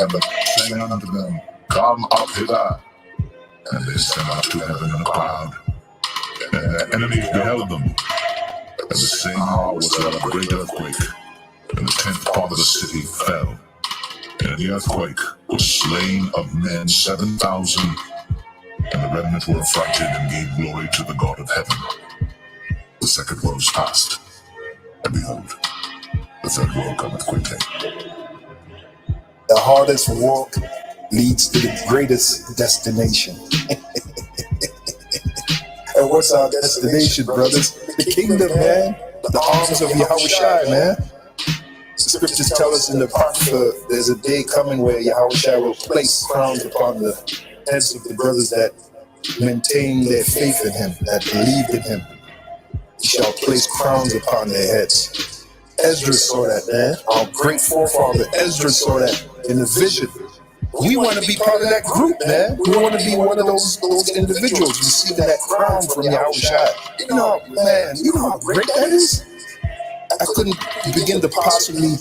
And the saying unto them, Come up hither. And they sent up to heaven in a cloud. And their enemies beheld them. And the same hour was there a great earthquake, and the 10th part of the city fell. And in the earthquake was slain of men 7,000, and the remnant were affrighted and gave glory to the God of heaven. The second woe is past, and behold, the third woe cometh quickly. The hardest walk leads to the greatest destination. And what's our destination, brothers? The kingdom, man. The arms of Yahushua, man. The scriptures tell us in the Apocrypha, there's a day coming where Yahushua will place crowns upon the heads of the brothers that maintain their faith in him, that believed in him. He shall place crowns upon their heads. Ezra saw that, man. Our great forefather Ezra saw that in the vision. We want to be part of that group, man. We want to be one of those individuals receiving that crown from Yahushua. You know, man, you know how great that is? I couldn't begin to possibly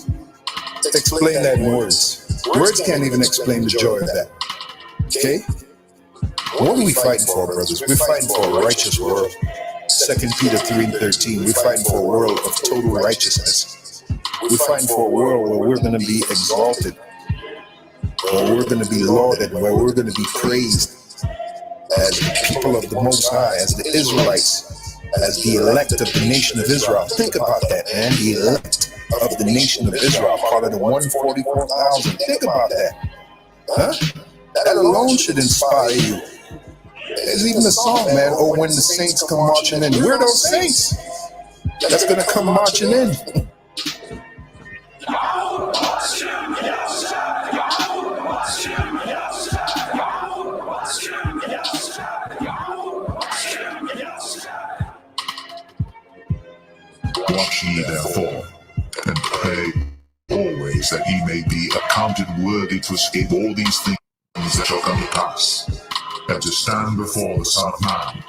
explain that in words. Words can't even explain the joy of that. Okay? What are we fighting for, brothers? We're fighting for a righteous world. 2 Peter 3:13. We're fighting for a world of total righteousness. We're fighting for a world where we're going to be exalted, where we're going to be lauded, where we're going to be praised as the people of the Most High, as the Israelites, as the elect of the nation of Israel. Think about that, man. The elect of the nation of Israel, part of the 144,000. Think about that. Huh? That alone should inspire you. There's even a song, man, oh, when the saints come marching in. We're those saints that's going to come marching in. Watch ye therefore, and pray always that ye may be accounted worthy to escape all these things that shall come to pass, and to stand before the Son of Man.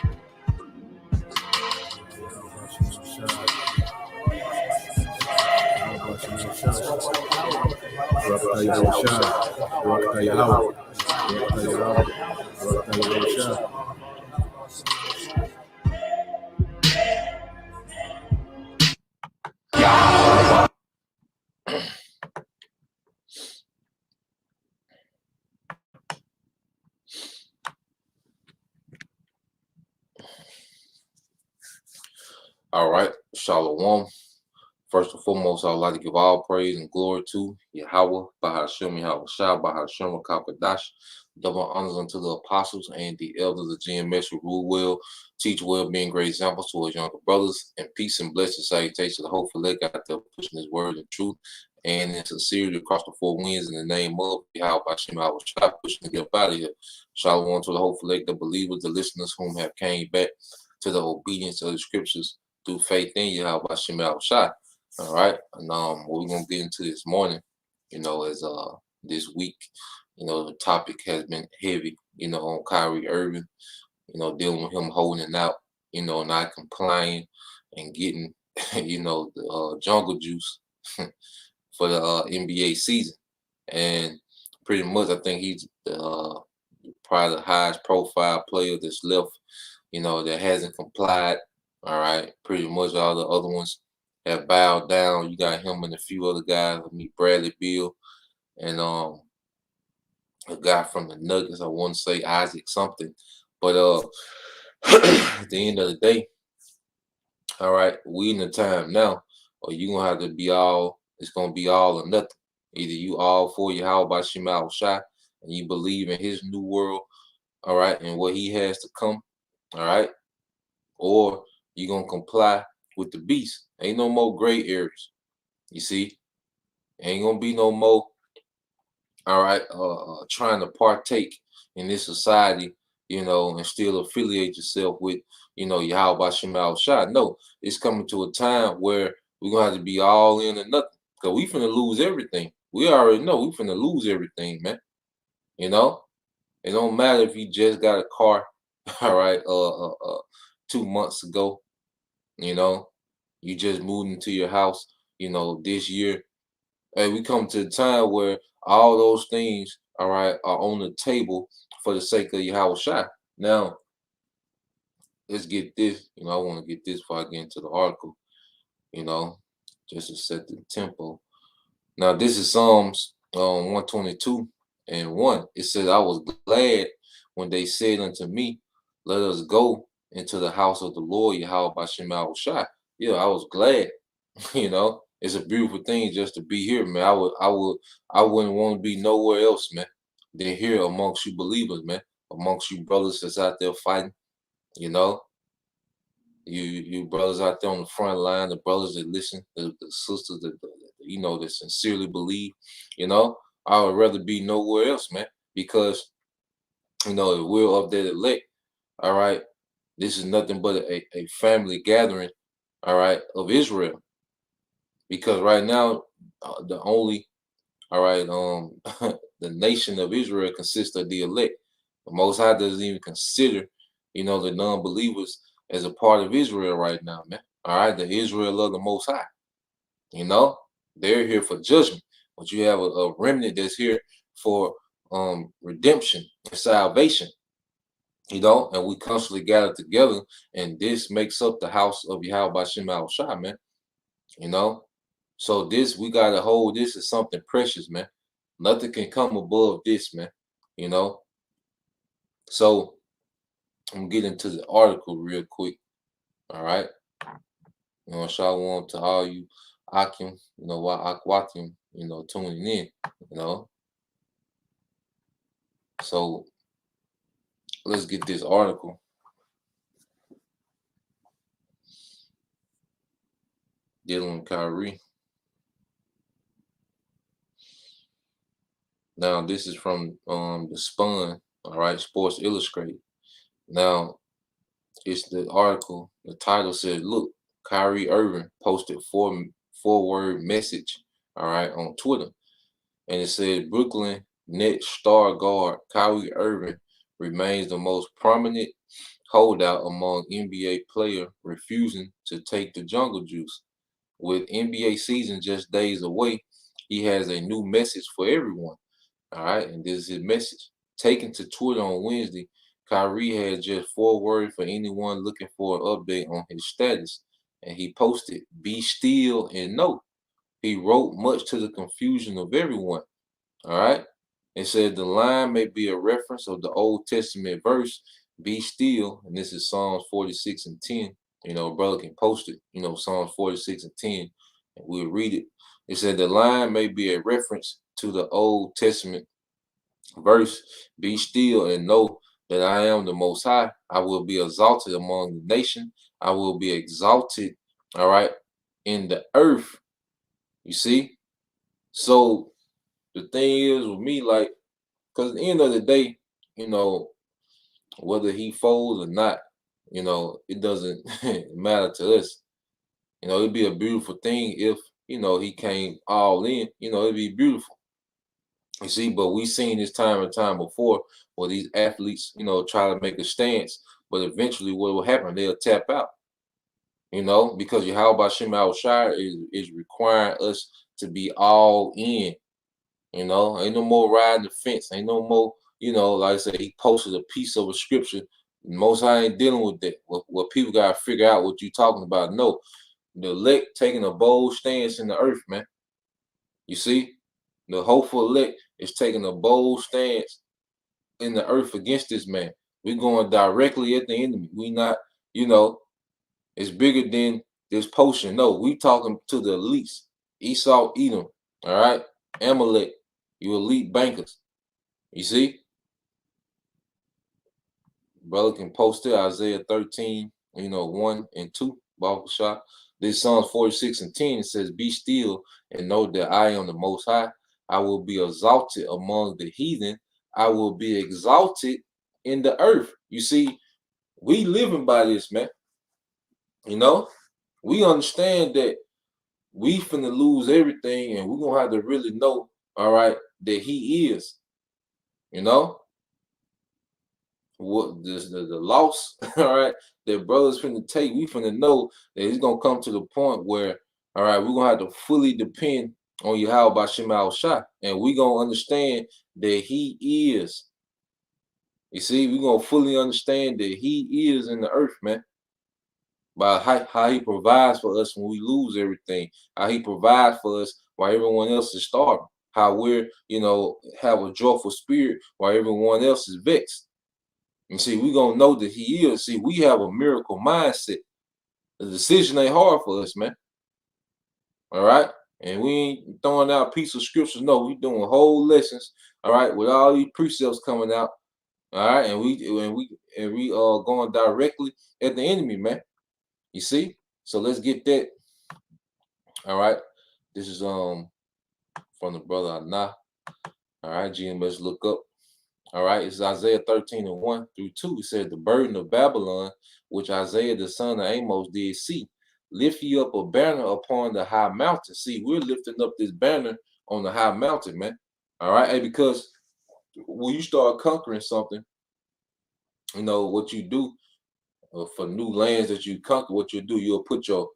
All right, Shalom. First and foremost, I would like to give all praise and glory to Yahweh, Bahashem, Yahweh Shah, Bahashem, Kakadash. Double honors unto the apostles and the elders of GMS who rule well, teach well, being great examples to his younger brothers, and peace and blessed salutation to the whole leg out there pushing his word and truth and in sincerity across the four winds in the name of Yahweh, Bahashem, Yahweh Shah, pushing to get up out of here. Shalom to the whole leg, the believers, the listeners whom have came back to the obedience of the scriptures through faith in Yahweh, Bahashem, Yahweh Shah. All right, and what we're gonna get into this morning, is this week, the topic has been heavy, on Kyrie Irving, dealing with him holding out, not complying and getting, the jungle juice for the NBA season, and pretty much I think he's probably the highest profile player that's left, that hasn't complied. All right, pretty much all the other ones have bowed down. You got him and a few other guys, Bradley Beal, and a guy from the Nuggets, I want to say Isaac something. But at the end of the day, all right, we in the time now, or you're going to have to be all, it's going to be all or nothing. Either you all for Yahweh Bahashem Yahweh Shah, and you believe in his new world, all right, and what he has to come, all right, or you're going to comply with the beast. Ain't no more gray areas. You see, ain't gonna be no more. All right, trying to partake in this society, and still affiliate yourself with, Yahweh Bahashem Yahweh Shah. No, it's coming to a time where we're gonna have to be all in or nothing. Cause we finna lose everything. We already know we finna lose everything, man. It don't matter if you just got a car, all right, 2 months ago, you just moved into your house, this year. Hey, we come to a time where All those things, all right, are on the table for the sake of Yahweh Shai. Now, let's get this. I want to get this before I get into the article, you know, just to set the tempo. Now, this is Psalms 122 and 1. It says, I was glad when they said unto me, let us go into the house of the Lord, Yahweh Bashem Shai. Yeah, I was glad. It's a beautiful thing just to be here, man. I wouldn't want to be nowhere else, man, than here amongst you believers, man, amongst you brothers that's out there fighting, you know. You brothers out there on the front line, the brothers that listen, the sisters that sincerely believe, I would rather be nowhere else, man, because if we're of that elect, all right, this is nothing but a family gathering, all right, of Israel. Because right now, the only, all right, the nation of Israel consists of the elect. The Most High doesn't even consider, the non-believers as a part of Israel right now, man. All right, the Israel of the Most High. They're here for judgment, but you have a remnant that's here for redemption and salvation. And we constantly gather together, and this makes up the house of Yahweh Bashem Al Shai, man. So we gotta hold this as something precious, man. Nothing can come above this, man. So I'm gonna get into the article real quick. All right. Shalom to all you Akim, Akwatim, tuning in, So let's get this article. Dealing with Kyrie. Now this is from the Spun, all right, Sports Illustrated. Now it's the article. The title says, "Look, Kyrie Irving posted four-word message, all right, on Twitter, and it said Brooklyn Nets star guard Kyrie Irving remains the most prominent holdout among NBA players refusing to take the jungle juice. With NBA season just days away, he has a new message for everyone. All right, and this is his message. Taken to Twitter on Wednesday, Kyrie had just 4 words for anyone looking for an update on his status, and he posted, "Be still and know." He wrote, much to the confusion of everyone. All right, it said the line may be a reference of the Old Testament verse, "Be still," and this is Psalms 46 and 10. Brother can post it, Psalms 46 and 10, and we'll read it. It said the line may be a reference to the Old Testament verse, "Be still and know that I am the Most High. I will be exalted among the nation. I will be exalted, all right, in the earth." You see? So the thing is with me, like, because at the end of the day, whether he folds or not, it doesn't matter to us. It'd be a beautiful thing if, he came all in, it'd be beautiful. You see, but we've seen this time and time before where these athletes, try to make a stance, but eventually what will happen? They'll tap out, because Yahweh Shem Al Shire is requiring us to be all in. Ain't no more riding the fence. Ain't no more, like I said, he posted a piece of a scripture. Most I ain't dealing with that. What people gotta figure out what you talking about. No, the elect taking a bold stance in the earth, man. You see, the hopeful elect is taking a bold stance in the earth against this man. We're going directly at the enemy. We not, it's bigger than this potion. No, we talking to the elites. Esau, Edom, all right? Amalek, you elite bankers. You see? Brother can post it, Isaiah 13, 1 and 2, Bible shop. This Psalms 46 and 10, it says, "Be still and know that I am the Most High. I will be exalted among the heathen. I will be exalted in the earth." You see, we living by this, man. We understand that we finna lose everything, and we're gonna have to really know, all right, that he is, what the loss, all right, that brothers finna take. We finna know that he's gonna come to the point where, all right, we're gonna have to fully depend on Yahweh Bashim Al Shai. And we gonna understand that he is. You see, we gonna fully understand that he is in the earth, man. By how he provides for us when we lose everything, how he provides for us while everyone else is starving, how we're, have a joyful spirit while everyone else is vexed. And see, we gonna know that he is. See, we have a miracle mindset. The decision ain't hard for us, man. All right. And we ain't throwing out a piece of scriptures. No, we doing whole lessons. All right, with all these precepts coming out. All right, and we going directly at the enemy, man. You see? So let's get that. All right. This is from the brother Anah. All right, GM, let's look up. All right, it's Isaiah 13:1-2. It says, the burden of Babylon, which Isaiah the son of Amos did see, lift you up a banner upon the high mountain. See, we're lifting up this banner on the high mountain, man. All right, hey, because when you start conquering something, what you do for new lands that you conquer, what you do, you'll put your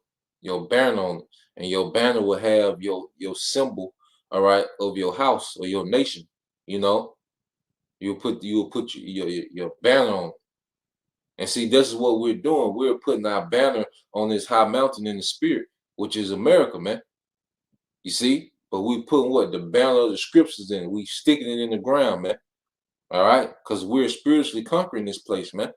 banner on it, and your banner will have your symbol, all right, of your house or your nation. You'll put your banner on. And see, this is what we're doing. We're putting our banner on this high mountain in the spirit, which is America, man. You see? But we putting what? The banner of the scriptures in. We sticking it in the ground, man. All right? Because we're spiritually conquering this place, man.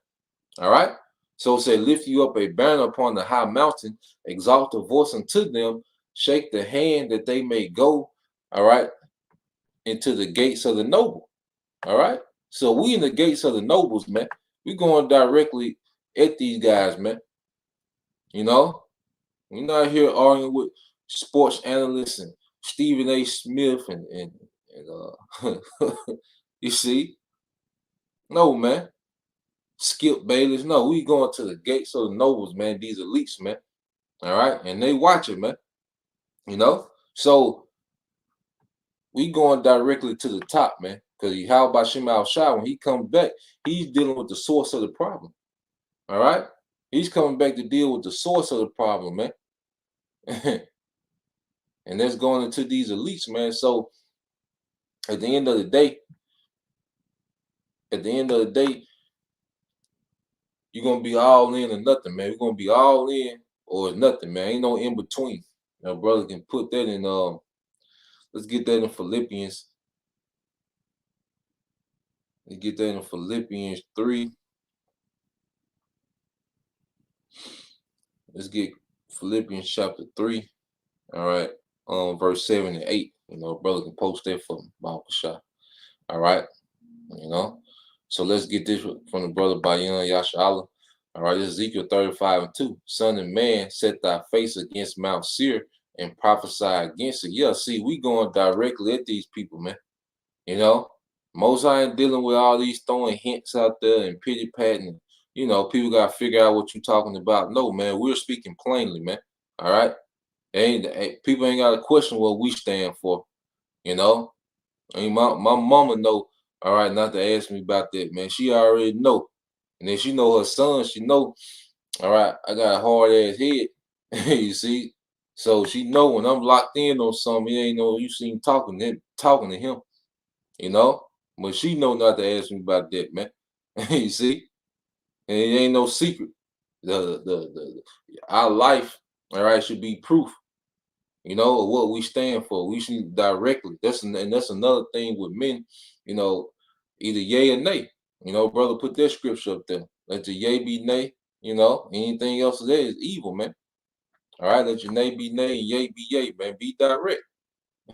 All right? So it said, lift you up a banner upon the high mountain, exalt the voice unto them, shake the hand that they may go, all right, into the gates of the noble. All right? So we in the gates of the nobles, man. We're going directly at these guys, man. We're not here arguing with sports analysts and Stephen A. Smith and you see? No, man. Skip Bayless. No, we going to the gates of the nobles, man. These elites, man. All right? And they watching, man. So we going directly to the top, man. Because how about Shemal Shah, when he comes back, he's dealing with the source of the problem. All right? He's coming back to deal with the source of the problem, man. And that's going into these elites, man. So at the end of the day, you're gonna be all in or nothing, man. We're gonna be all in or nothing, man. Ain't no in between. Now, brother can put that in. Let's get that in Philippians. Let's get that in Philippians 3. Let's get Philippians chapter 3. All right, verse 7 and 8. Brother can post that for Bible shot. All right, So let's get this from the brother Bayan Yashala. All right, Ezekiel 35:2. Son of man, set thy face against Mount Seir and prophesy against it. Yeah, see, we going directly at these people, man. Mosai ain't dealing with all these throwing hints out there and pity patting. People got to figure out what you're talking about. No, man, we're speaking plainly, man. All right? People ain't got to question what we stand for. I mean, my mama know, all right, not to ask me about that, man. She already know. And then she know her son, she know, all right, I got a hard ass head. You see? So she know when I'm locked in on something, it ain't no you see him talking to him, But she know not to ask me about that, man. You see? And it ain't no secret. Our life, all right, should be proof, of what we stand for. We should directly. That's another thing with men, either yay or nay. Brother, put that scripture up there. Let your yay be nay. Anything else there is evil, man. All right, let your nay be nay and yay be yay, man. Be direct.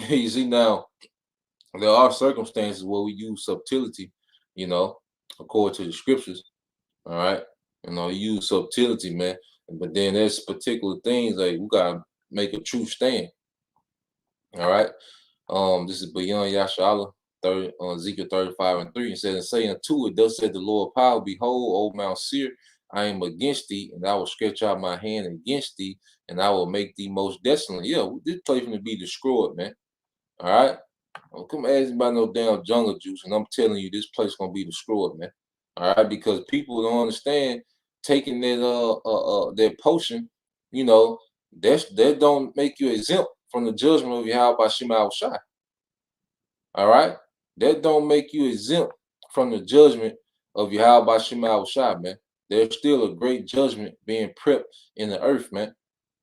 You see, now there are circumstances where we use subtlety, according to the scriptures. All right, use subtlety, man. But then there's particular things like we gotta make a true stand. All right. This is beyond Yashala, Ezekiel 35:3. It says, and say unto it, thus said the Lord power, behold, O Mount Seir, I am against thee, and I will stretch out my hand against thee, and I will make thee most desolate. Yeah, this place going to be destroyed, man. All right. Don't come ask me about no damn jungle juice, and I'm telling you, this place gonna be destroyed, man. All right, because people don't understand taking that potion, that don't make you exempt from the judgment of Yahweh Shema Shai. All right? That don't make you exempt from the judgment of Yahweh Shema Shai, man. There's still a great judgment being prepped in the earth, man.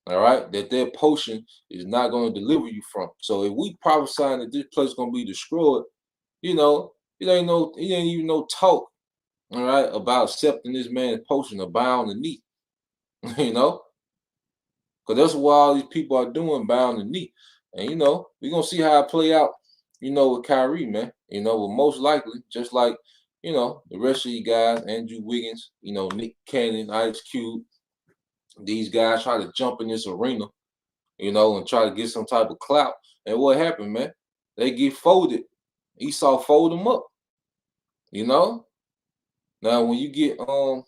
All right, that potion is not going to deliver you from. So if we prophesying that this place is going to be destroyed, you know, it ain't even no talk, all right, about accepting this man's potion or bound the knee, you know, because that's what all these people are doing, bound the knee. And we're gonna see how it play out, with Kyrie, man. But most likely, just like, the rest of you guys, Andrew Wiggins, Nick Cannon, Ice Cube, these guys try to jump in this arena, and try to get some type of clout. And what happened, man? They get folded. Esau fold them up. Now when you get the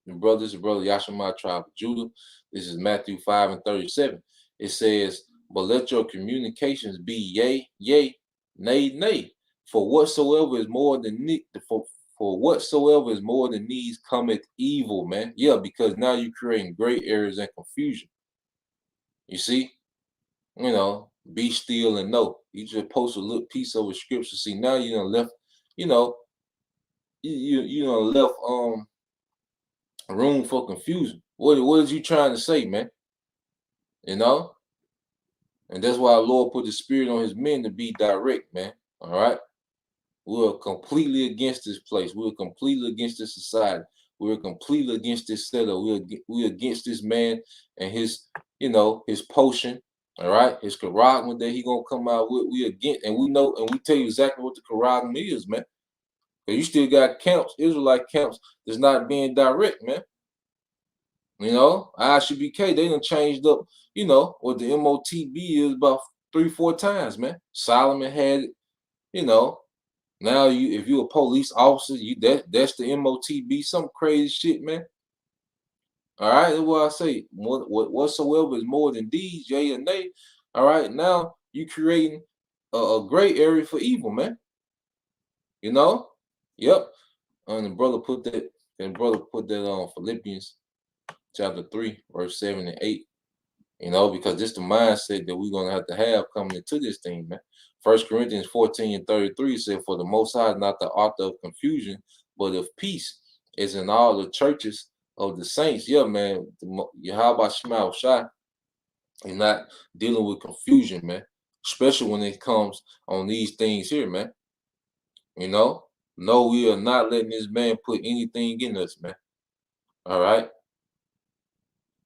brother Yashima tribe of Judah, this is Matthew 5:37. It says, "But let your communications be yea, yea, nay, nay. For whatsoever is more than for whatsoever is more than needs cometh evil," man. Yeah, because now you're creating great areas and confusion. You see, be still and know. You just post a little piece of a scripture. See, now you done left, you know, you done left room for confusion. What is you trying to say, man? And that's why the Lord put the spirit on his men to be direct, man. All right. We're completely against this place. We're completely against this society. We're completely against this setup. We're against this man and his potion. All right, his charagma that he gonna come out with. We against, and we know, and we tell you exactly what the charagma is, man. But you still got camps, Israelite camps, that's not being direct, man. ISBK, they done changed up, what the MOTB is about 3-4 times, man. Solomon had it, Now if you're a police officer, that's the MOTB, some crazy shit, man. All right, that's what I say. Whatsoever is more than these, yea and nay. All right, now you creating a gray area for evil, man. Yep. And the brother put that. On Philippians chapter 3, verse 7 and 8. Because this the mindset that we're gonna have coming into this thing, man. 1 Corinthians 14:33 said, "For the Most High is not the author of confusion, but of peace, as in all the churches of the saints." Yeah, man. Yahweh Shema Shai is not dealing with confusion, man. Especially when it comes on these things here, man. No, we are not letting this man put anything in us, man. All right.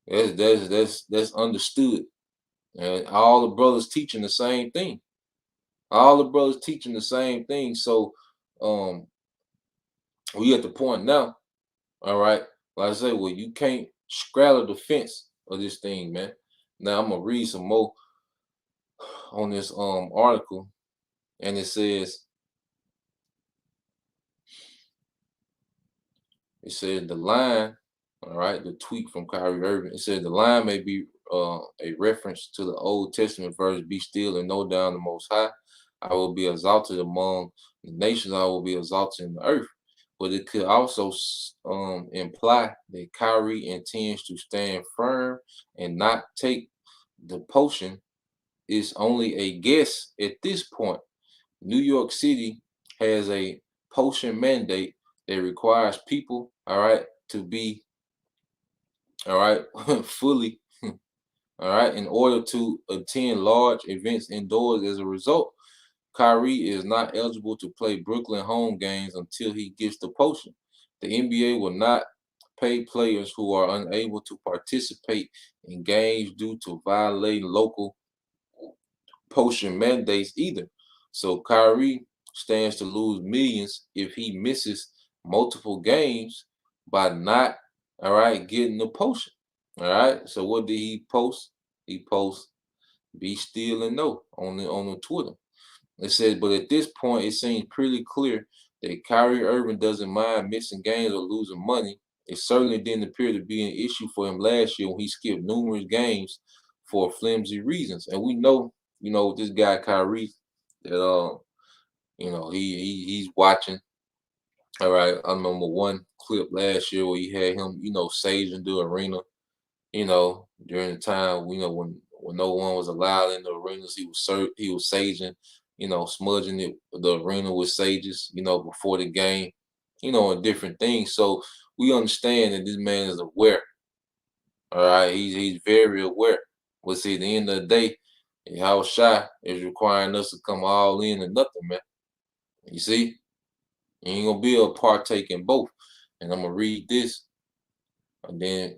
That's understood. And all the brothers teaching the same thing. So we at the point now, all right, like I say, well, you can't straddle the fence of this thing, man. Now I'm gonna read some more on this article, and it says the line, all right, the tweet from Kyrie Irving. It said the line may be a reference to the Old Testament verse, "Be still and know down the Most High. I will be exalted among the nations. I will be exalted in the earth." But it could also imply that Kyrie intends to stand firm and not take the potion. Is only a guess at this point. New York City has a potion mandate that requires people, all right, to be, all right, fully, all right, in order to attend large events indoors. As a result, Kyrie is not eligible to play Brooklyn home games until he gets the potion. The NBA will not pay players who are unable to participate in games due to violating local potion mandates either. So Kyrie stands to lose millions if he misses multiple games by not, all right, getting the potion. All right. So what did he post? He posts, "Be still and know" on the Twitter. It says, but at this point, it seems pretty clear that Kyrie Irving doesn't mind missing games or losing money. It certainly didn't appear to be an issue for him last year when he skipped numerous games for flimsy reasons. And we know, this guy Kyrie, that he's watching. All right, I remember one clip last year where he had him, saging the arena, during the time, when when no one was allowed in the arenas. He was saging, smudging the arena with sages, before the game, and different things. So we understand that this man is aware. All right, he's very aware. But see, at the end of the day, how shy is requiring us to come all in and nothing, man. You see, you ain't gonna be able to partake in both. And I'm gonna read this, and then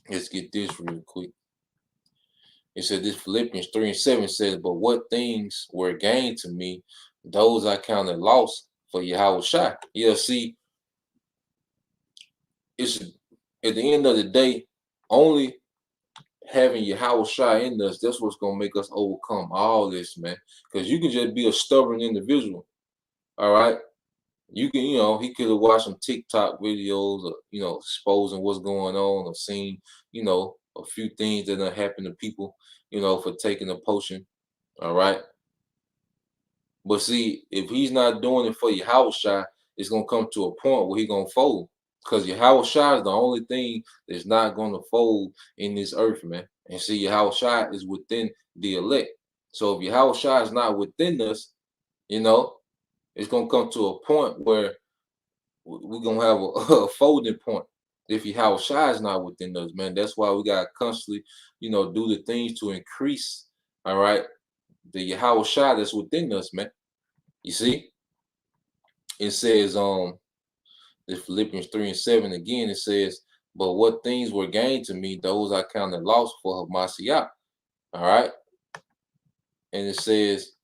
let's get this real quick. It said this Philippians 3:7 says, but what things were gained to me, those I counted loss for Yahweh Shai. Yeah, see, it's at the end of the day, only having Yahweh Shai in us, that's what's gonna make us overcome all this, man. Because you can just be a stubborn individual. All right. You can, he could have watched some TikTok videos or, exposing what's going on or seen, a few things that have happened to people, for taking a potion. All right. But see, if he's not doing it for Yahweh Shai, it's gonna come to a point where he's gonna fold. Because Yahweh Shai is the only thing that's not gonna fold in this earth, man. And see, Yahweh Shai is within the elect. So if Yahweh Shai is not within us, it's gonna come to a point where we're gonna have a folding point. If Yahweh Shai is not within us, man. That's why we gotta constantly, do the things to increase, all right, the Yahweh Shai that's within us, man. You see, it says the Philippians 3:7 again. It says, but what things were gained to me, those I counted loss for Hamashiach. All right, and it says,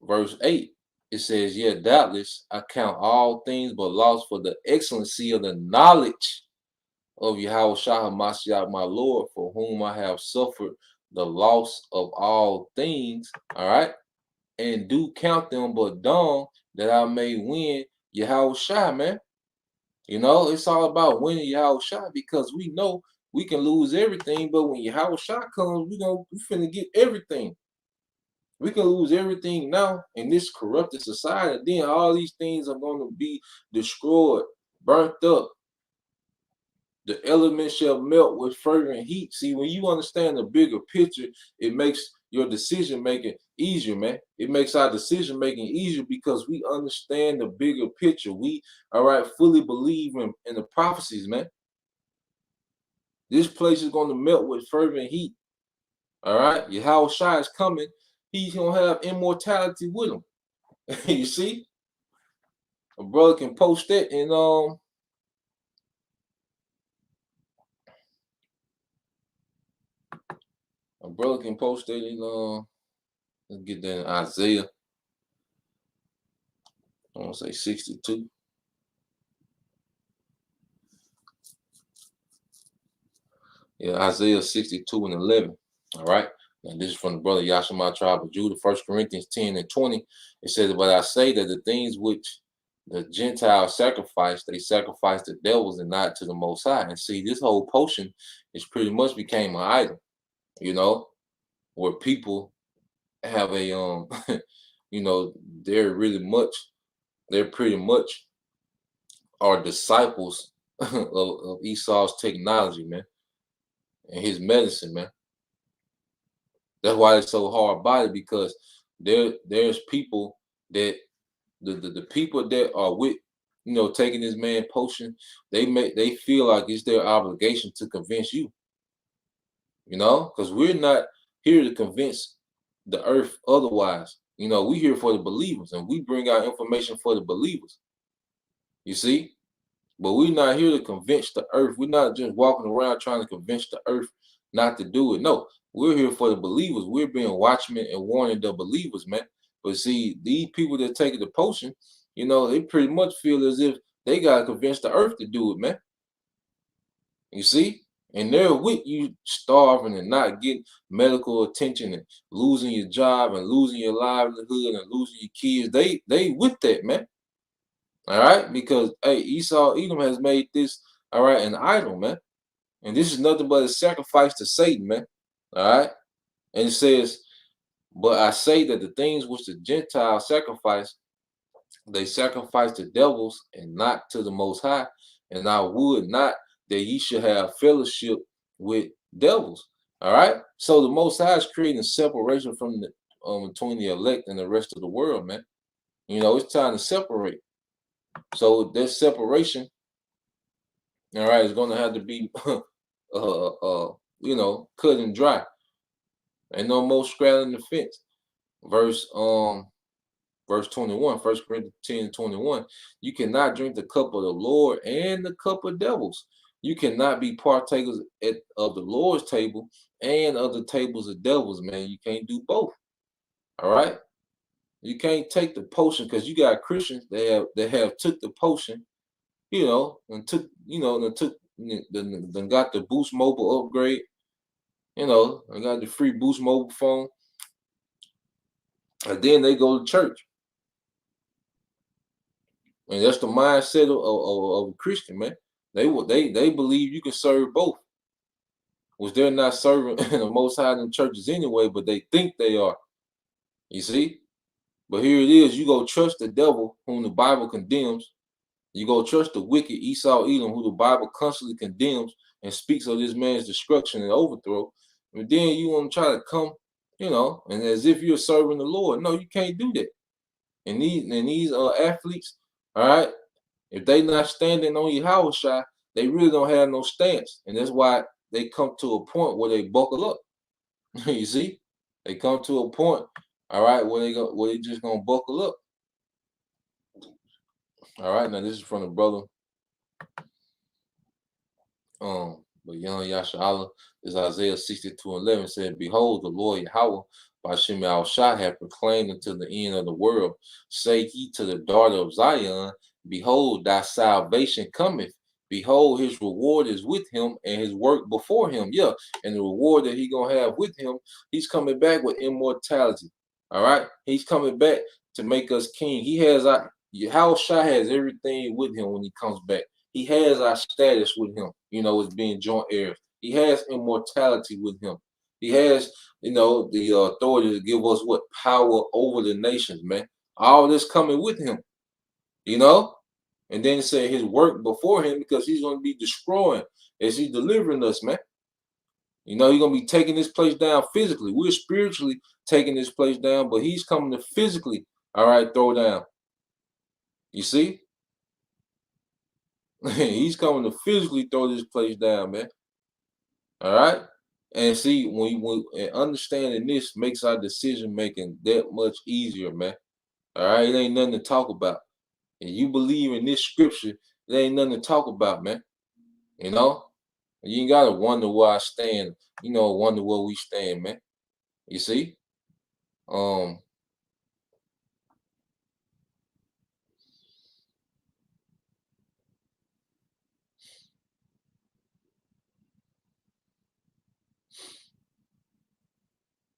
verse 8. It says, yeah, doubtless I count all things but loss for the excellency of the knowledge of Yahweh Shah Hamashiach, my Lord, for whom I have suffered the loss of all things. All right. And do count them but dung that I may win Yahweh Shai, man. It's all about winning Yahweh Shai because we know we can lose everything, but when Yahweh Shai comes, we finna get everything. We can lose everything now in this corrupted society. Then all these things are going to be destroyed, burnt up. The elements shall melt with fervent heat. See, when you understand the bigger picture, it makes your decision making easier, man. It makes our decision making easier because we understand the bigger picture. We, all right, fully believe in the prophecies, man. This place is going to melt with fervent heat. All right, Yahweh Shai is coming. He's going to have immortality with him. You see? A brother can post that and let's get that in Isaiah. I want to say 62. Yeah, Isaiah 62:11. All right. And this is from the brother Yashima tribe of Judah, 1 Corinthians 10:20. It says, but I say that the things which the Gentiles sacrifice, they sacrifice to devils and not to the Most High. And see, this whole potion is pretty much became an idol, where people have a they're pretty much are disciples of Esau's technology, man, and his medicine, man. That's why it's so hard body because there's people that the people that are with taking this man potion, they feel like it's their obligation to convince you, because we're not here to convince the earth otherwise. We here for the believers and we bring out information for the believers. You see? But we're not here to convince the earth. We're not just walking around trying to convince the earth not to do it. No, we're here for the believers. We're being watchmen and warning the believers, man. But see, these people that take the potion, they pretty much feel as if they got to convince the earth to do it, man. You see? And they're with you starving and not getting medical attention and losing your job and losing your livelihood and losing your kids. They with that, man. All right, because hey, Edom has made this all right an idol, man, and this is nothing but a sacrifice to Satan, man. All right, and it says, but I say that the things which the Gentiles sacrifice, they sacrifice to devils and not to the Most High. and I would not that ye should have fellowship with devils. All right. So the Most High is creating separation from the between the elect and the rest of the world, man. You know, it's time to separate. So this separation, all right, is going to have to be, you know, cut and dry. Ain't no more straddling the fence. Verse 21, 1 Corinthians 10:21. You cannot drink the cup of the Lord and the cup of devils. You cannot be partakers of the Lord's table and of the tables of devils, man. You can't do both. All right. You can't take the potion because you got Christians that have took the potion, you know, and took, you know, and took then got the Boost Mobile upgrade, you know, and got the free Boost Mobile phone, and then they go to church. And that's the mindset of a Christian, man. They believe you can serve both, which they're not serving in the Most High in churches anyway, but they think they are. You see? But here it is, you go trust the devil whom the Bible condemns. You go trust the wicked Esau Edom, who the Bible constantly condemns and speaks of this man's destruction and overthrow. And then you want to try to come, you know, and as if you're serving the Lord. No, you can't do that. And these athletes, all right, if they not standing on your house shot, they really don't have no stance. And that's why they come to a point where they buckle up. You see? They come to a point, all right, where they just gonna buckle up. All right, now this is from the brother. But young Yashala is Isaiah 62:11 said, Behold, the Lord Yahweh by Shem Shah had proclaimed unto the end of the world. Say ye to the daughter of Zion, Behold, thy salvation cometh. Behold, his reward is with him and his work before him. Yeah, and the reward that he gonna have with him, he's coming back with immortality. All right, he's coming back to make us king. He has Yahweh Shah has everything with him when he comes back. He has our status with him, you know, as being joint heirs. He has immortality with him. He has, you know, the authority to give us what? Power over the nations, man. All this coming with him, you know? And then it said his work before him because he's going to be destroying as he's delivering us, man. You know, he's going to be taking this place down physically. We're spiritually taking this place down, but he's coming to physically, all right, throw down. You see? He's coming to physically throw this place down, man. All right. And see, and understanding this makes our decision making that much easier, man. All right. It ain't nothing to talk about. And you believe in this scripture, it ain't nothing to talk about, man. You know? You ain't gotta wonder where I stand, you know, wonder where we stand, man. You see?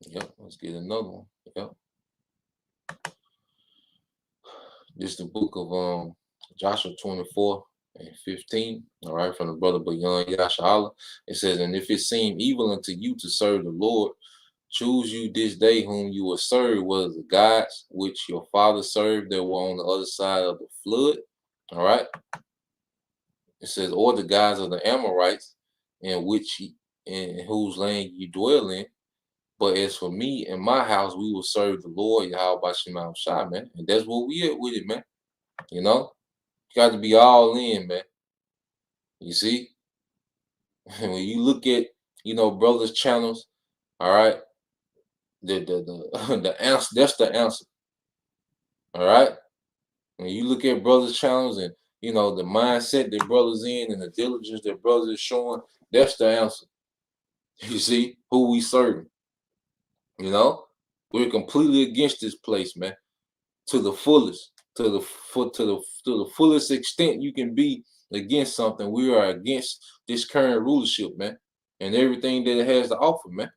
Yep, let's get another one. Yep. This is the book of Joshua 24:15. All right, from the brother Bayan Yashala. It says, And if it seem evil unto you to serve the Lord, choose you this day whom you will serve, whether the gods which your father served that were on the other side of the flood. All right. It says, or the gods of the Amorites, in whose land you dwell in. But as for me and my house, we will serve the Lord, Yahweh by Shema Shai, man. And that's what we at with it, man. You know, you got to be all in, man. You see, when you look at, you know, brothers' channels, all right, the answer, that's the answer. All right. When you look at brothers' channels and, you know, the mindset that brothers in and the diligence that brothers is showing, that's the answer. You see who we serving. You know, we're completely against this place, man, to the fullest, to the fullest extent you can be against something. We are against this current rulership, man, and everything that it has to offer, man.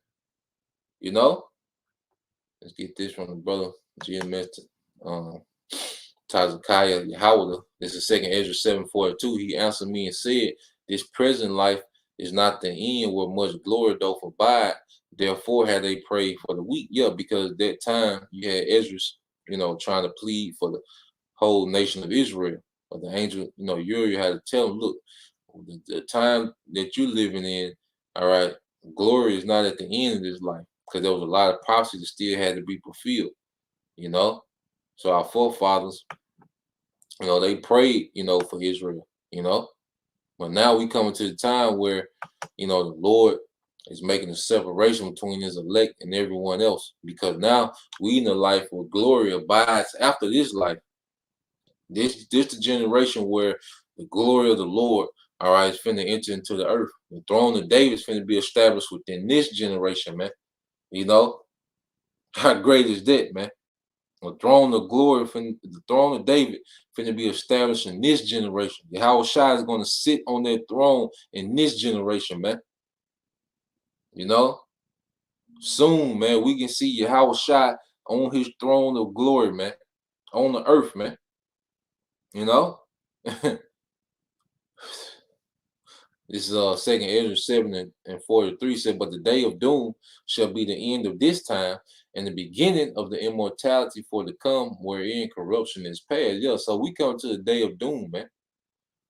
You know, let's get this from the brother GMS. Tazakiah Yahweh, this is second Ezra 7:42. He answered me and said, This present life is not the end where much glory doth abide. Therefore had they prayed for the weak. Yeah, because at that time you had Ezra, you know, trying to plead for the whole nation of Israel, But the angel, Uriel had to tell him, look, the time that you're living in, all right, glory is not at the end of this life, because there was a lot of prophecy that still had to be fulfilled, you know. So our forefathers, they prayed, for Israel, But now we coming to the time where, the Lord is making a separation between his elect and everyone else, because now we in a life where glory abides after this life. This the generation where the glory of the Lord, all right, is finna enter into the earth. The throne of David is finna be established within this generation, man. How great is that, man? The throne of glory, the throne of David, finna be established in this generation. Yahweh Shai is gonna sit on that throne in this generation, man. Soon, man, we can see Yahweh Shai on his throne of glory, man, on the earth, man. This is Second Ezra 7:43 said, but the day of doom shall be the end of this time, and the beginning of the immortality for to come, wherein corruption is past. Yeah, so we come to the day of doom, man.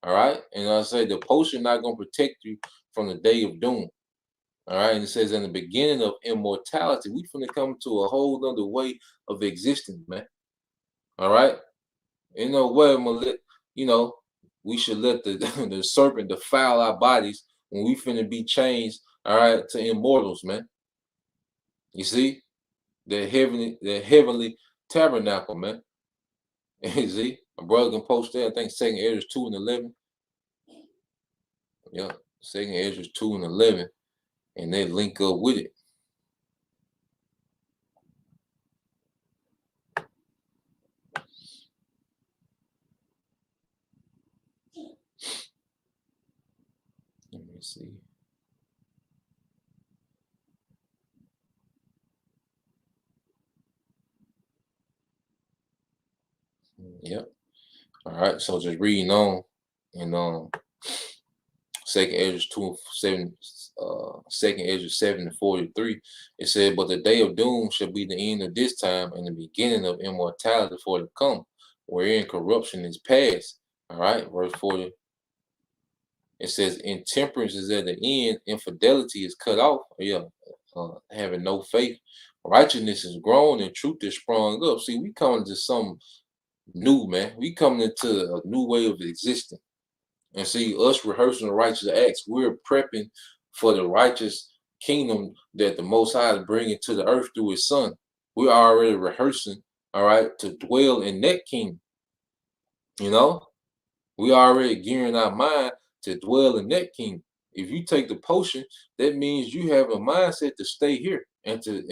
All right, and I say the potion not gonna protect you from the day of doom. All right, and it says in the beginning of immortality, we finna come to a whole other way of existence, man. All right, in no way I'm gonna let we should let the the serpent defile our bodies when we finna be changed, all right, to immortals, man. You see, the heavenly tabernacle, man. You see, my brother can post that. I think Second Ezra 2:11. Yeah, Second Ezra 2:11, and they link up with it. Let me see. Yep. All right. So just reading on, and Second Ezra 7:43. It said, but the day of doom shall be the end of this time and the beginning of immortality for to come, wherein corruption is past. All right, verse 40. It says, intemperance is at the end, infidelity is cut off. Yeah, having no faith. Righteousness is grown and truth is sprung up. See, we coming to some new, man. We coming into a new way of existing. And see, us rehearsing the righteous acts, we're prepping for the righteous kingdom that the Most High is bringing to the earth through his son. We're already rehearsing, all right, to dwell in that kingdom. We already gearing our mind to dwell in that kingdom. If you take the potion, that means you have a mindset to stay here and to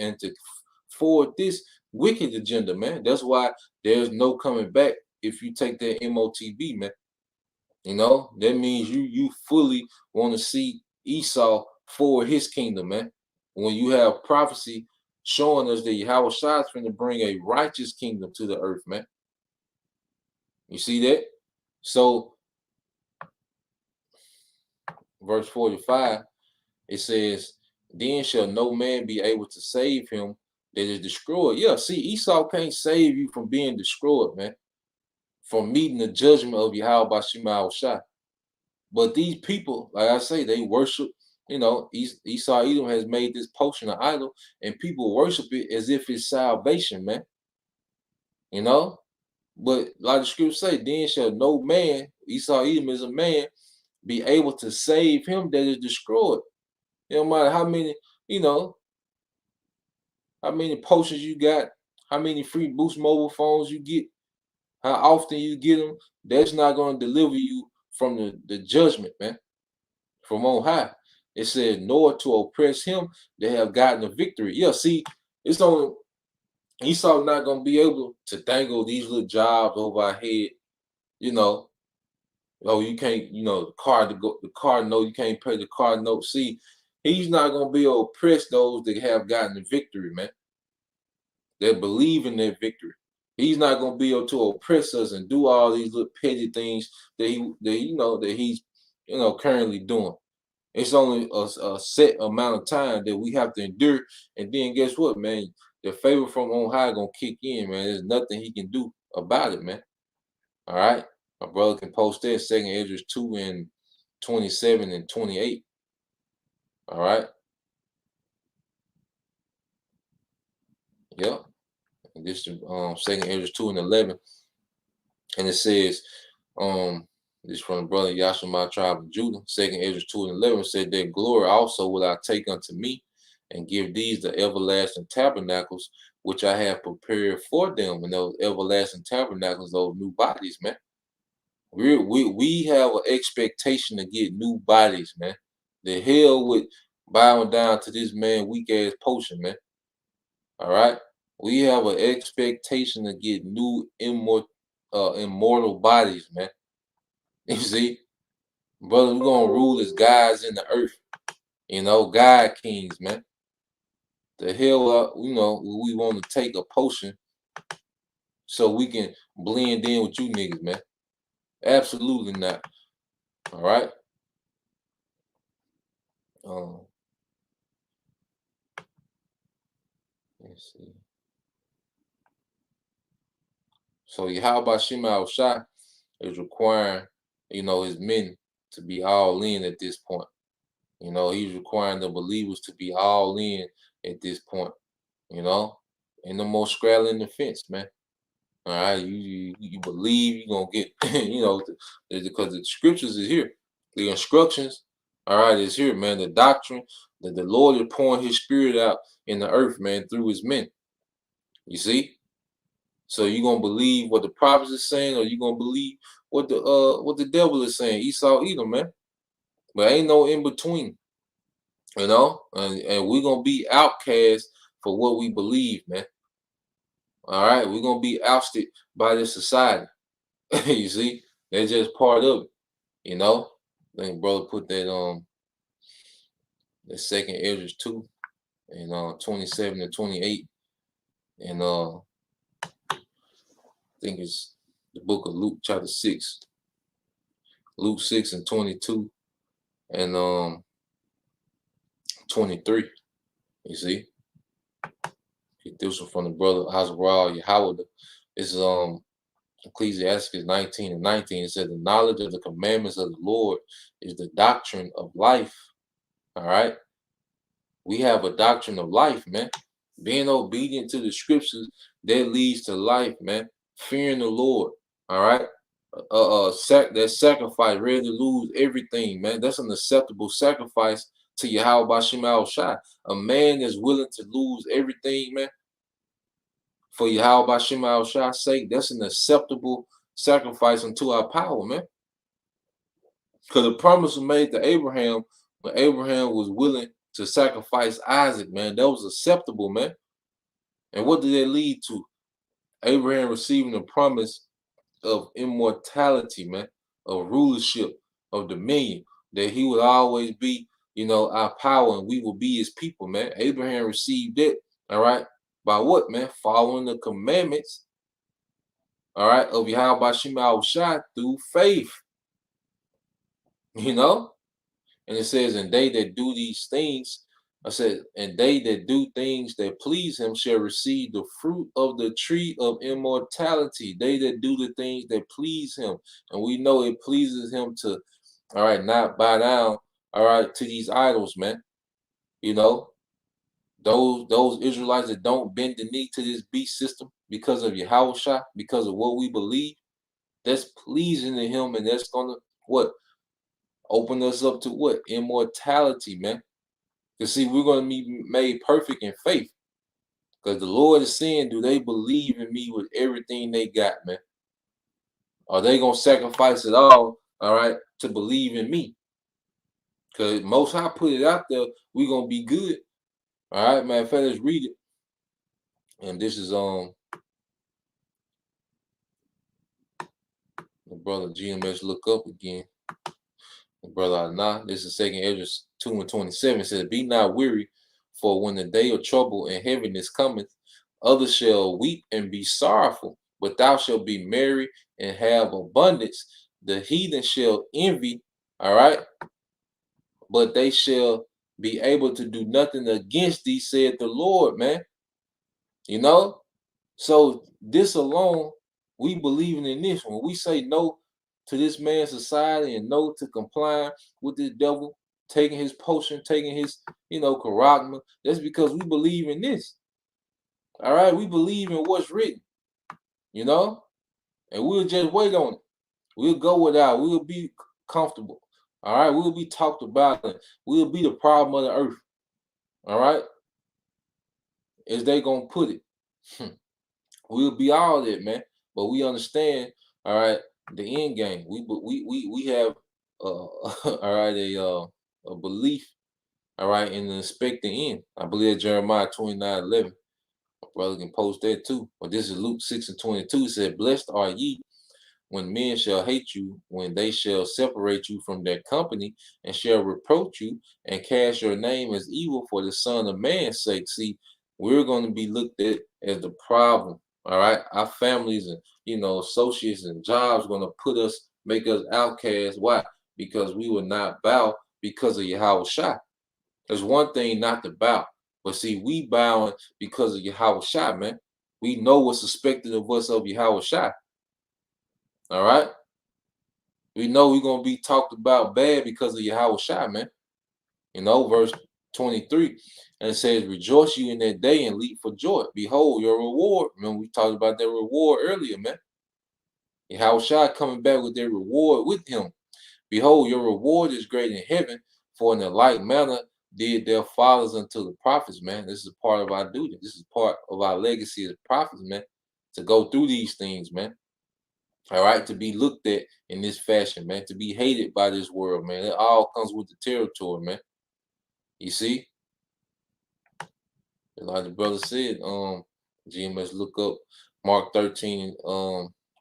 forward this wicked agenda, man. That's why there's no coming back if you take that MOTB, man. That means you fully want to see Esau for his kingdom, man. When you have prophecy showing us that Yahweh Shai is going to bring a righteous kingdom to the earth, man. You see that? So, verse 45, it says, then shall no man be able to save him that is destroyed. Yeah, see, Esau can't save you from being destroyed, man. From meeting the judgment of Yahweh Bashim Shai. But these people, like I say, they worship, Esau Edom has made this potion an idol, and people worship it as if it's salvation, man. But like the scripture say, then shall no man, Esau Edom is a man, be able to save him that is destroyed. It don't matter how many, how many potions you got, how many free Boost mobile phones you get, how often you get them, that's not going to deliver you from the judgment, man. From on high. It said, nor to oppress him, they have gotten a victory. Yeah, see, it's only Esau not gonna be able to dangle these little jobs over our head, Oh, you can't, the car note, you can't pay the car note. See, he's not gonna be able to oppress those that have gotten the victory, man. That believe in their victory. He's not gonna be able to oppress us and do all these little petty things that he's currently doing. It's only a set amount of time that we have to endure, and then guess what, man? The favor from on high gonna kick in, man. There's nothing he can do about it, man. All right. My brother can post that 2nd Ezra 2 and 27 and 28. All right. Yep. And this is 2nd Ezra 2 and 11. And it says, this from the brother Yashima tribe of Judah, 2nd Ezra 2 and 11 said, that glory also will I take unto me, and give these the everlasting tabernacles which I have prepared for them. And those everlasting tabernacles, those new bodies, man. We have an expectation to get new bodies, man. The hell with bowing down to this man weak ass potion, man. All right. We have an expectation to get new immortal bodies, man. You see, brother, we're gonna rule as guys in the earth, God kings, man. The hell, we want to take a potion so we can blend in with you niggas, man. Absolutely not. All right. Let's see. So Yahweh Shema Shai is requiring, his men to be all in at this point. He's requiring the believers to be all in at this point. Ain't no more straddling the fence, man. All right, you believe you're gonna get, because the scriptures is here, the instructions. All right, is here, man. The doctrine that the Lord is pouring His Spirit out in the earth, man, through His men. You see, so you gonna believe what the prophets is saying, or you gonna believe what the devil is saying? Esau, Edom, man. But ain't no in between, and we're gonna be outcast for what we believe, man. All right, we're gonna be ousted by this society. You see, they're just part of it, I think brother put that the 2nd Ezra 2 and 27 and 28, and I think it's the book of Luke chapter 6, Luke 6 and 22 and 23. You see, get this one from the brother Azrael Yahweh. This is Ecclesiastes 19 and 19. It says, the knowledge of the commandments of the Lord is the doctrine of life. All right. We have a doctrine of life, man. Being obedient to the scriptures, that leads to life, man. Fearing the Lord. All right. That sacrifice, ready to lose everything, man. That's an acceptable sacrifice to Yahweh Bashim Shai. A man is willing to lose everything, man, for Yahweh Bashim Shai's sake. That's an acceptable sacrifice unto our power, man. Because the promise was made to Abraham when Abraham was willing to sacrifice Isaac, man. That was acceptable, man. And what did that lead to? Abraham receiving the promise of immortality, man, of rulership, of dominion, that he would always be, our power, and we will be his people, man. Abraham received it, all right, by what, man? Following the commandments, all right, of Yahweh Shema Shai through faith, And it says, and they that do these things, and they that do things that please him shall receive the fruit of the tree of immortality. They that do the things that please him. And we know it pleases him to, all right, not bow down, all right, to these idols, man. Those Israelites that don't bend the knee to this beast system because of Yahushua, because of what we believe, that's pleasing to him, and that's gonna what? Open us up to what? Immortality, man. Because see, we're going to be made perfect in faith. Because the Lord is saying, do they believe in me with everything they got, man? Are they going to sacrifice it all right, to believe in me? Because Most High put it out there, we're going to be good. All right, man. Let's read it. And this is the brother GMS look up again. Brother Anah, this is 2nd Ezra 2 and 27. It says, be not weary, for when the day of trouble and heaviness cometh, others shall weep and be sorrowful, but thou shalt be merry and have abundance. The heathen shall envy, all right, but they shall be able to do nothing against thee, said the Lord, man. So this alone, we believing in this. When we say no to this man's society and no to complying with this devil, taking his potion, taking his, charagma. That's because we believe in this. All right, we believe in what's written, you know, and we'll just wait on it. We'll go without. We'll be comfortable. All right, we'll be talked about. And we'll be the problem of the earth. All right, as they gonna put it. We'll be all that, man. But we understand, all right, the end game. We have all right, a belief, all right, in the expect the end. I believe Jeremiah 29:11. My brother can post that too. But this is Luke 6:22. It said, "Blessed are ye when men shall hate you, when they shall separate you from their company, and shall reproach you, and cast your name as evil for the Son of Man's sake." See, we're going to be looked at as the problem. All right, our families and associates and jobs going to make us outcasts. Why? Because we will not bow because of Yahweh Shai. There's one thing not to bow, but see, we bowing because of Yahweh Shai, man. We know what's expected of us of Yahweh Shai. All right. We know we're gonna be talked about bad because of Yahweh Shai, man. Verse 23. And it says, "Rejoice you in that day and leap for joy. Behold, your reward." Remember, we talked about that reward earlier, man. Yahweh Shai coming back with their reward with him. "Behold, your reward is great in heaven, for in the like manner did their fathers unto the prophets," man. This is part of our duty. This is part of our legacy as prophets, man, to go through these things, man. All right, to be looked at in this fashion, man, to be hated by this world, man. It all comes with the territory, man. You see, like the brother said, GMS look up Mark 13,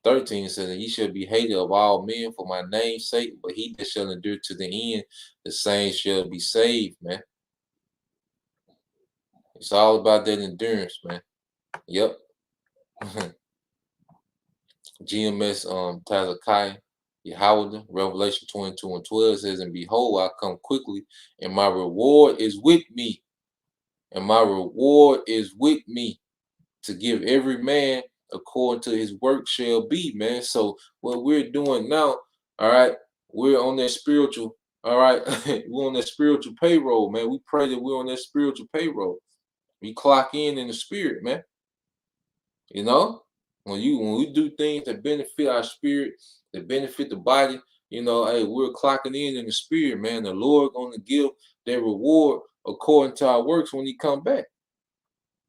13 says, "And ye shall be hated of all men for my name's sake, but he that shall endure to the end, the same shall be saved," man. It's all about that endurance, man. Yep. GMS Tazakai Yahweh, Revelation 22:12 says, "And behold, I come quickly, and my reward is with me. And my reward is with me to give every man according to his work shall be," man. So what we're doing now, all right, we're on that spiritual, all right, we're on that spiritual payroll, man. We pray that we're on that spiritual payroll. We clock in the spirit, man. You know, when we do things that benefit our spirit, that benefit the body, hey, we're clocking in the spirit, man. The Lord gonna give their reward according to our works when He come back.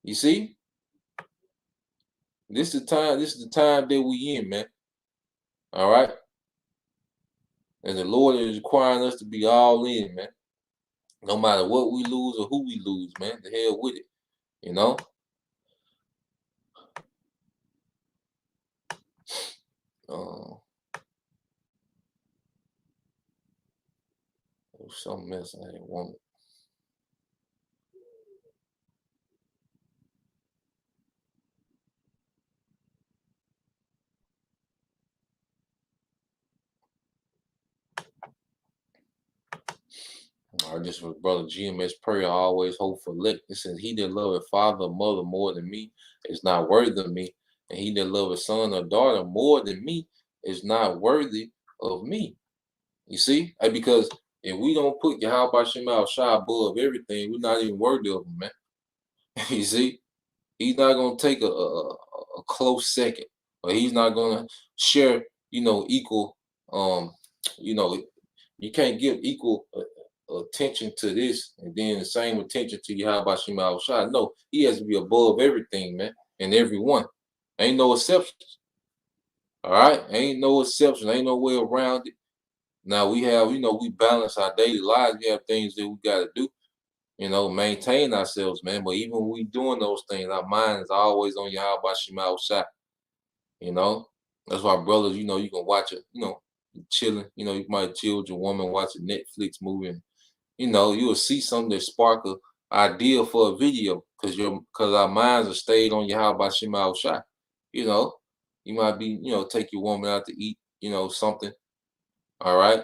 You see, this is the time. This is the time that we in, man. All right, and the Lord is requiring us to be all in, man. No matter what we lose or who we lose, man. The hell with it, you know. Something else I didn't want. This was brother GMS prayer. I always hope for lick. It says, "He that loveth father or mother more than me is not worthy of me. And he that loveth son or daughter more than me is not worthy of me." You see? Because if we don't put Yahweh Shema Shai above everything, we're not even worthy of him, man. You see? He's not gonna take a close second, or he's not gonna share, equal you know, you can't give equal attention to this and then the same attention to Yahweh Shema Shai. No, he has to be above everything, man, and everyone. Ain't no exceptions. All right, ain't no exception. Ain't no way around it. Now we have, we balance our daily lives. We have things that we got to do, maintain ourselves, man. But even when we doing those things, our mind is always on Yahweh Shema Shai. That's why, brothers, you can watch it, chilling. You might chill with your woman, watch a Netflix movie. And, you will see something that spark a idea for a video because our minds are stayed on Yahweh Shema Shai. You know, you might be, take your woman out to eat, something. All right.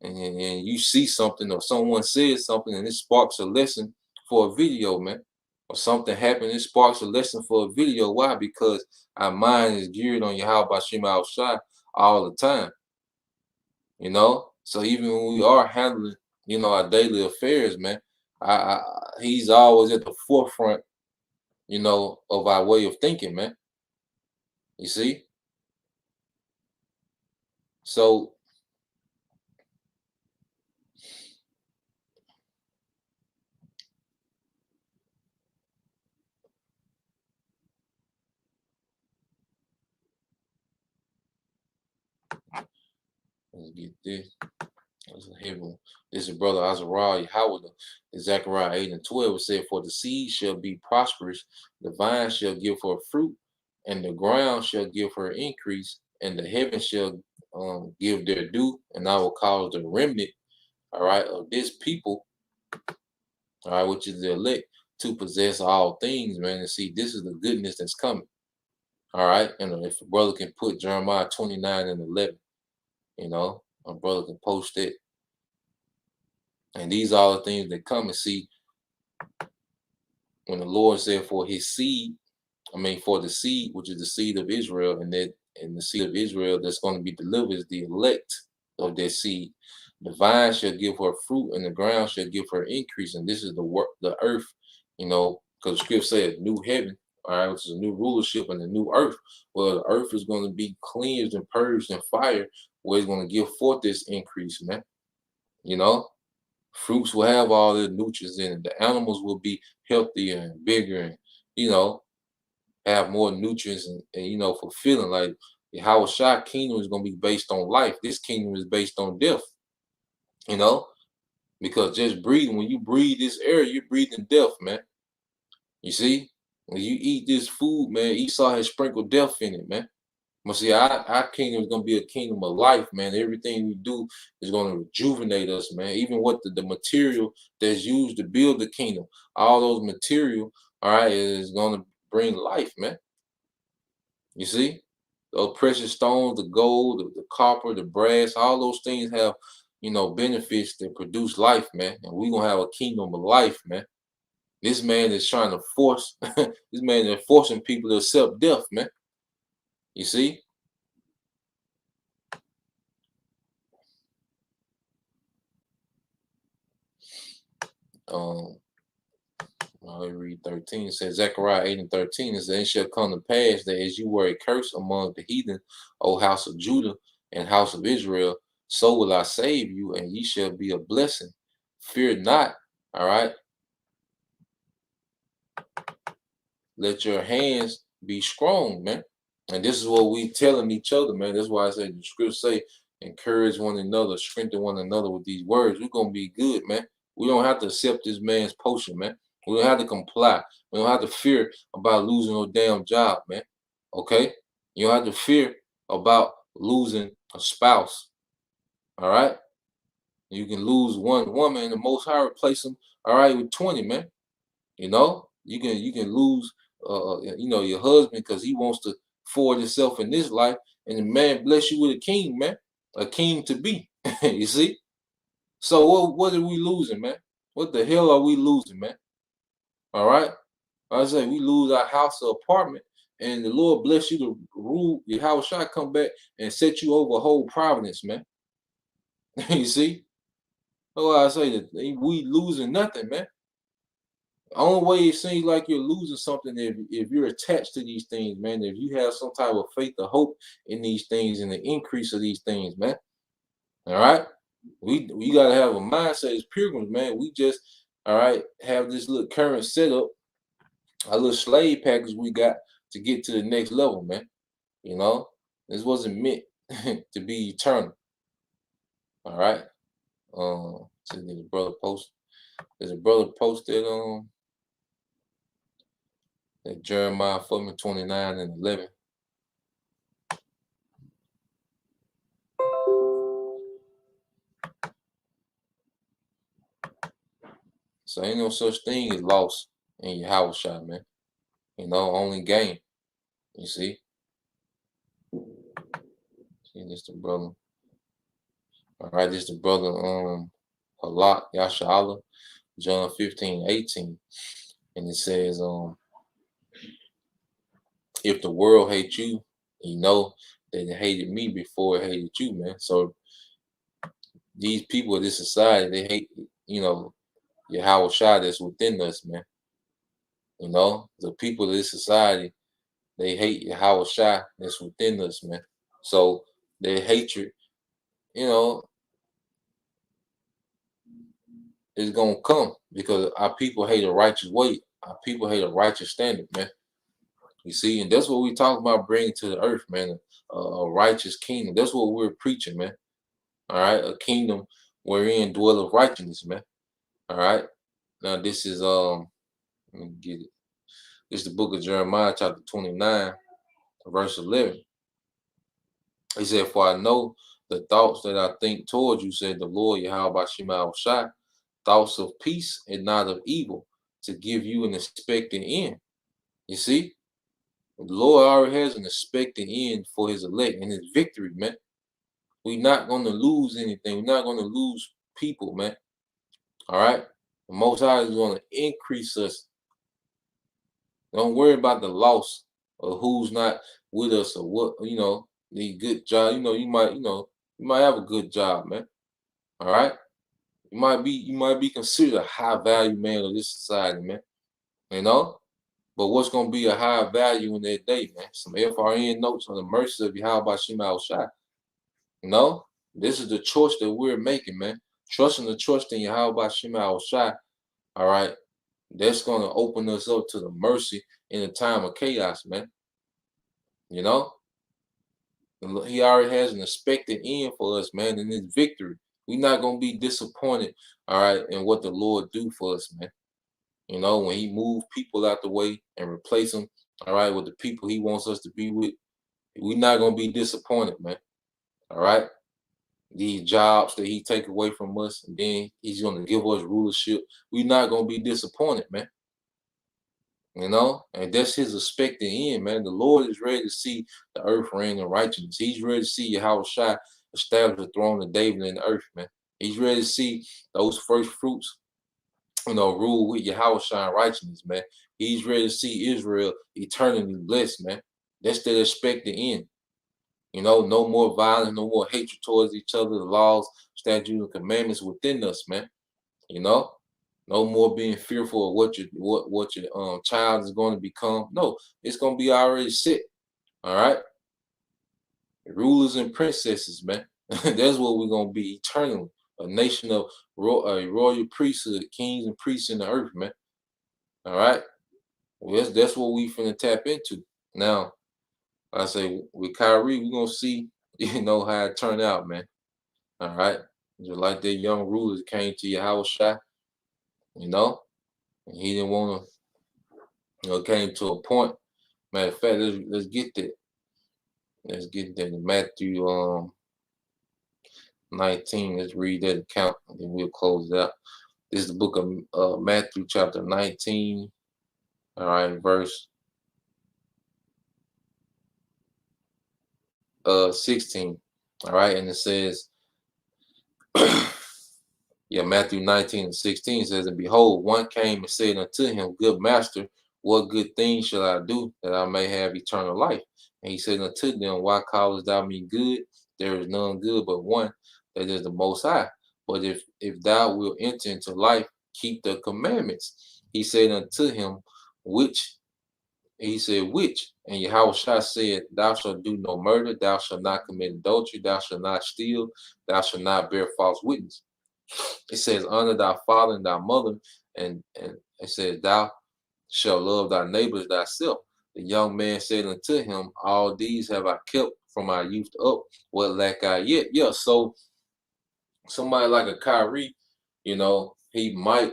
And you see something or someone says something and it sparks a lesson for a video, man. Or something happened, it sparks a lesson for a video. Why? Because our mind is geared on Yahweh Shema Shai all the time. you know. So even when we are handling, our daily affairs, man, he's always at the forefront, of our way of thinking, man. You see? So let's get this. That's a heavy one. This is brother Azariah Howard. Zechariah 8 and 12 said, "For the seed shall be prosperous, the vine shall give her fruit, and the ground shall give her increase, and the heavens shall give their due, and I will cause the remnant, all right, of this people, all right, which is the elect, to possess all things, man." And see, this is the goodness that's coming. All right. And if a brother can put Jeremiah 29 and 11, a brother can post it. And these are the things that come. And see, when the Lord said for his seed, for the seed, which is the seed of Israel, and the seed of Israel that's going to be delivered is the elect of their seed. The vine shall give her fruit, and the ground shall give her increase. And this is the work, the earth, because the scripture says new heaven, all right, which is a new rulership and a new earth. Well, the earth is going to be cleansed and purged in fire, where it's going to give forth this increase, man. Fruits will have all the nutrients in it. The animals will be healthier and bigger, and have more nutrients and fulfilling. Like the Howard Shah kingdom is going to be based on life. This kingdom is based on death. You know, because just breathing, when you breathe this air, you're breathing death, man. You see, when you eat this food, man, Esau has sprinkled death in it, man. But see, our kingdom is going to be a kingdom of life, man. Everything we do is going to rejuvenate us, man. Even what the material that's used to build the kingdom, all those material, all right, is going to bring life, man. You see, those precious stones, the gold, the copper, the brass, all those things have, benefits that produce life, man. And we're going to have a kingdom of life, man. This man is trying to force, this man is forcing people to accept death, man. You see? Um, I read 13. It says, Zechariah 8 and 13, it says, "It shall come to pass that as you were a curse among the heathen, O house of Judah and house of Israel, so will I save you, and ye shall be a blessing. Fear not." All right. Let your hands be strong, man. And this is what we telling each other, man. That's why I said the scripture say, encourage one another, strengthen one another with these words. We're gonna be good, man. We don't have to accept this man's potion, man. We don't have to comply. We don't have to fear about losing no damn job, man. Okay? You don't have to fear about losing a spouse. All right? You can lose one woman, and the most high replace them, all right, with 20, man. You can lose your husband because he wants to forward himself in this life, and the man bless you with a king, man, a king to be. You see? So what are we losing, man? What the hell are we losing, man? All right. I say we lose our house or apartment, and the Lord bless you to rule your house. Shall come back and set you over a whole providence, man. You see? Oh, I say that we losing nothing, man. Only way it seems like you're losing something if you're attached to these things, man. If you have some type of faith or hope in these things and the increase of these things, man. All right. We gotta have a mindset as pilgrims, man. We just all right have this little current setup, a little slave package we got to get to the next level, man. This wasn't meant to be eternal. All right. So there's a brother post. There's a brother posted that Jeremiah 29 and 11. So ain't no such thing as loss in your house shot, man. Only gain. You see? See, this the brother. All right, this the brother Halak Yashala, John 15:18. And it says, if the world hates you, you know that it hated me before it hated you, man. So these people of this society, they hate, Yahweh Shai that's within us, man. The people of this society, they hate Yahweh Shai that's within us, man. So their hatred, you know, is gonna come because our people hate a righteous way. Our people hate a righteous standard, man. You see, and that's what we talk about bringing to the earth, man. A righteous kingdom. That's what we're preaching, man. All right, a kingdom wherein dwelleth righteousness, man. All right. Now this is let me get it. It's the book of Jeremiah, chapter 29, verse 11. He said, "For I know the thoughts that I think towards you," said the Lord, Yahweh Shema Shai, "thoughts of peace and not of evil, to give you an expected end." You see, the Lord already has an expected end for his elect and his victory, man. We're not going to lose anything. We're not going to lose people, man. All right. The Most High is going to increase us. Don't worry about the loss or who's not with us or what, the good job. You might have a good job, man. All right. You might be considered a high value man of this society, man. You know? But what's gonna be a high value in that day, man? Some FRN notes on the mercy of Yahweh Shema Shai. This is the choice that we're making, man. Trusting the trust in Yahweh Shema Shai. All right. That's gonna open us up to the mercy in a time of chaos, man. You know, he already has an expected end for us, man, in his victory. We're not gonna be disappointed, all right, in what the Lord do for us, man. When he move people out the way and replace them, all right, with the people he wants us to be with, we're not gonna be disappointed, man. All right. These jobs that he take away from us, and then he's gonna give us rulership. We're not gonna be disappointed, man. And that's his expected end, man. The Lord is ready to see the earth reign in righteousness. He's ready to see Yahweh Shai establish the throne of David in the earth, man. He's ready to see those first fruits, rule with Yahweh Shai in righteousness, man. He's ready to see Israel eternally blessed, man. That's the expected end. No more violence, no more hatred towards each other, the laws, statutes, and commandments within us, man. No more being fearful of what your child is going to become. No, it's going to be already set. All right, rulers and princesses, man. That's what we're going to be eternally. A nation of a royal priesthood, kings and priests in the earth, man. All right, well, that's what we finna tap into. Now, I say with Kyrie, we're gonna see, how it turned out, man. All right, just like that young ruler that came to Yahweh Shai, and he didn't want to, came to a point. Matter of fact, let's get that. Let's get that in Matthew 19. Let's read that account, and then we'll close it out. This is the book of Matthew, chapter 19. All right, verse 16. All right, and it says, Matthew 19 and 16 says, "And behold, one came and said unto him, Good master, what good thing shall I do that I may have eternal life? And he said unto them, Why callest thou me good? There is none good but one, that is the Most High. But if thou wilt enter into life, keep the commandments. He said unto him, Which? He said, Which? And Yahweh said, Thou shalt do no murder, thou shalt not commit adultery, thou shalt not steal, thou shalt not bear false witness. It says, Honor thy father and thy mother, and it says, Thou shalt love thy neighbors thyself. The young man said unto him, All these have I kept from my youth up. What lack I yet? Yeah, so somebody like a Kyrie, he might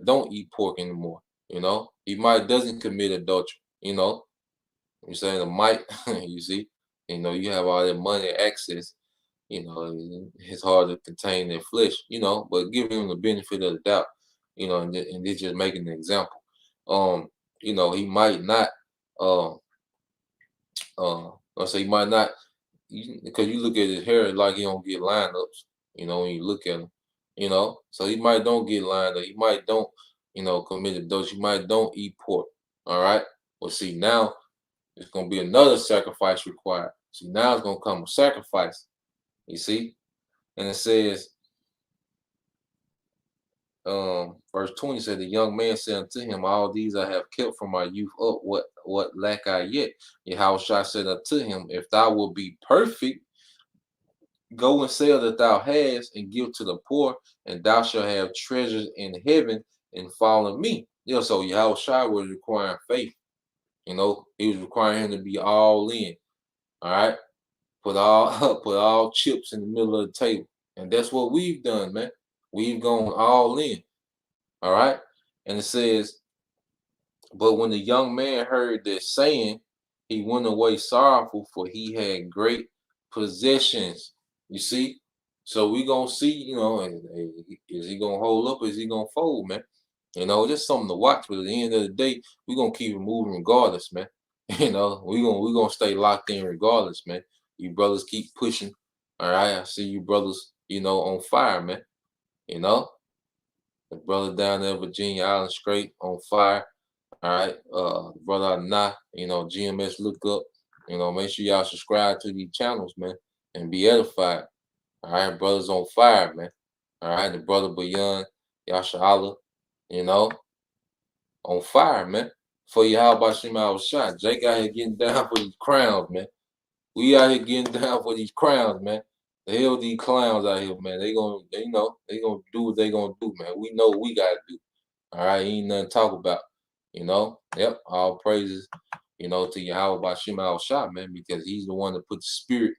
don't eat pork anymore. He might doesn't commit adultery. I'm saying the might, you see, you have all that money access. It's hard to contain their flesh, but giving them the benefit of the doubt, and they're just making an example. He might not, I say he might not, because you look at his hair like he don't get lineups, when you look at him, so he might don't get lined up, he might don't, commit adultery, he might don't eat pork, all right? Well, see, now it's going to be another sacrifice required. See, now it's going to come a sacrifice, you see? And it says, verse 20 said, the young man said unto him, all these I have kept from my youth up. What lack I yet? Yahushua said unto him, if thou wilt be perfect, go and sell that thou hast and give to the poor, and thou shalt have treasures in heaven, and follow me. So Yahushua was requiring faith. He was requiring him to be all in. All right. Put all put all chips in the middle of the table. And that's what we've done, man. We've gone all in. All right. And it says, but when the young man heard this saying, he went away sorrowful, for he had great possessions. You see? So we gonna see, is he gonna hold up or is he gonna fold, man? Just something to watch. But at the end of the day, we're gonna keep it moving regardless, man. We're gonna stay locked in regardless, man. You brothers keep pushing. All right. I see you brothers, on fire, man. The brother down there, Virginia Island Straight on fire. All right. Brother Nah, GMS look up. Make sure y'all subscribe to these channels, man, and be edified. All right, brothers on fire, man. All right, the brother Bayan, Yashala, on fire, man. For you, how about Shema was shot? Jake out here getting down for these crowns, man. We out here getting down for these crowns, man. The hell these clowns out here, man. They gonna do what they gonna do, man. We know what we gotta do. All right, ain't nothing to talk about. Yep, all praises, to Yahweh by Shema Shah, man, because he's the one that put the spirit,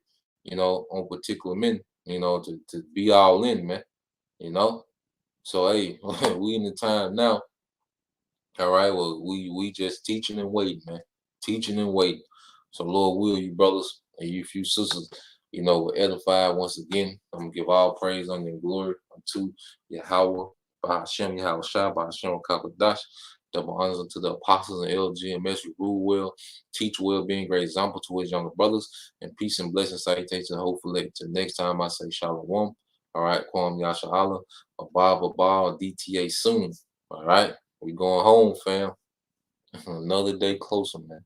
on particular men, to be all in, man. So hey, we in the time now. All right, well, we just teaching and waiting, man. Teaching and waiting. So Lord will, you brothers and you few sisters, will edify once again. I'm gonna give all praise, honor, and glory unto Yahweh, by Hashem, Yahweh Shah, by Hashem Kakadash. Double honors unto the apostles and LGMS who rule well, teach well, being great example to his younger brothers, and peace and blessings, salutations, hopefully till next time I say Shalom. All right, Kwam Yasha Allah, Abba, DTA soon. All right. We going home, fam. Another day closer, man.